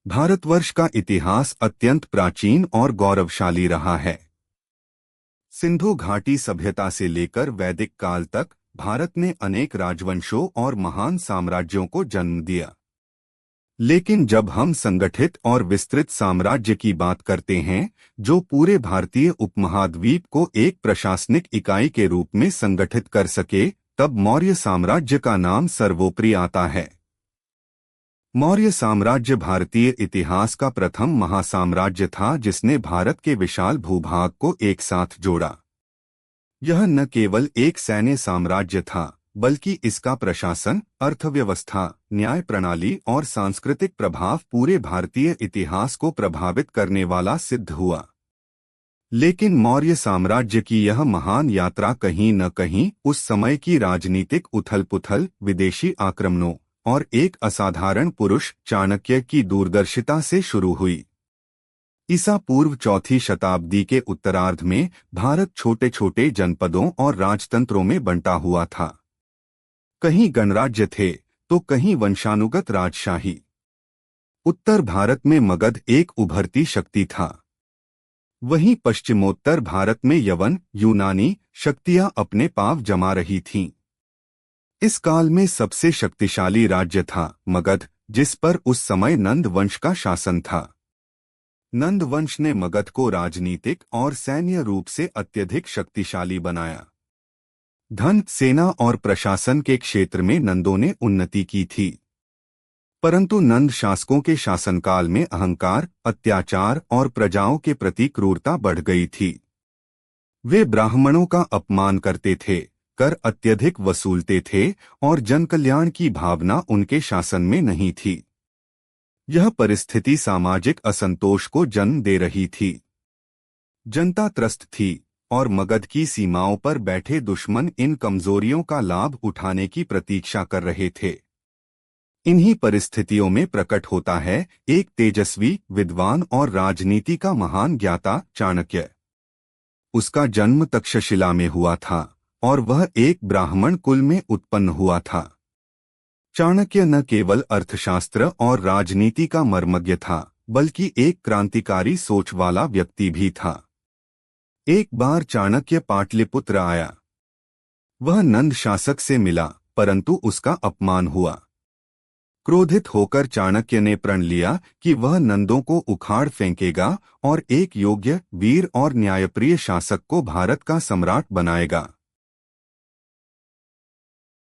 भारतवर्ष का इतिहास अत्यंत प्राचीन और गौरवशाली रहा है। सिंधु घाटी सभ्यता से लेकर वैदिक काल तक भारत ने अनेक राजवंशों और महान साम्राज्यों को जन्म दिया। लेकिन जब हम संगठित और विस्तृत साम्राज्य की बात करते हैं, जो पूरे भारतीय उपमहाद्वीप को एक प्रशासनिक इकाई के रूप में संगठित कर सके, तब मौर्य साम्राज्य का नाम सर्वोपरि आता है। मौर्य साम्राज्य भारतीय इतिहास का प्रथम महासाम्राज्य था जिसने भारत के विशाल भूभाग को एक साथ जोड़ा। यह न केवल एक सैन्य साम्राज्य था, बल्कि इसका प्रशासन, अर्थव्यवस्था, न्याय प्रणाली और सांस्कृतिक प्रभाव पूरे भारतीय इतिहास को प्रभावित करने वाला सिद्ध हुआ। लेकिन मौर्य साम्राज्य की यह महान यात्रा कहीं न कहीं उस समय की राजनीतिक उथल-पुथल, विदेशी आक्रमणों और एक असाधारण पुरुष चाणक्य की दूरदर्शिता से शुरू हुई। ईसा पूर्व चौथी शताब्दी के उत्तरार्ध में भारत छोटे छोटे जनपदों और राजतंत्रों में बंटा हुआ था। कहीं गणराज्य थे तो कहीं वंशानुगत राजशाही। उत्तर भारत में मगध एक उभरती शक्ति था। वहीं पश्चिमोत्तर भारत में यवन, यूनानी शक्तियां अपने पांव जमा रही थीं। इस काल में सबसे शक्तिशाली राज्य था मगध, जिस पर उस समय नंद वंश का शासन था। नंद वंश ने मगध को राजनीतिक और सैन्य रूप से अत्यधिक शक्तिशाली बनाया। धन, सेना और प्रशासन के क्षेत्र में नंदों ने उन्नति की थी। परंतु नंद शासकों के शासनकाल में अहंकार, अत्याचार और प्रजाओं के प्रति क्रूरता बढ़ गई थी। वे ब्राह्मणों का अपमान करते थे, कर अत्यधिक वसूलते थे और जनकल्याण की भावना उनके शासन में नहीं थी। यह परिस्थिति सामाजिक असंतोष को जन्म दे रही थी। जनता त्रस्त थी और मगध की सीमाओं पर बैठे दुश्मन इन कमजोरियों का लाभ उठाने की प्रतीक्षा कर रहे थे। इन्हीं परिस्थितियों में प्रकट होता है एक तेजस्वी, विद्वान और राजनीति का महान ज्ञाता चाणक्य। उसका जन्म तक्षशिला में हुआ था और वह एक ब्राह्मण कुल में उत्पन्न हुआ था। चाणक्य न केवल अर्थशास्त्र और राजनीति का मर्मज्ञ था, बल्कि एक क्रांतिकारी सोच वाला व्यक्ति भी था। एक बार चाणक्य पाटलिपुत्र आया। वह नंद शासक से मिला, परंतु उसका अपमान हुआ। क्रोधित होकर चाणक्य ने प्रण लिया कि वह नंदों को उखाड़ फेंकेगा और एक योग्य, वीर और न्यायप्रिय शासक को भारत का सम्राट बनाएगा।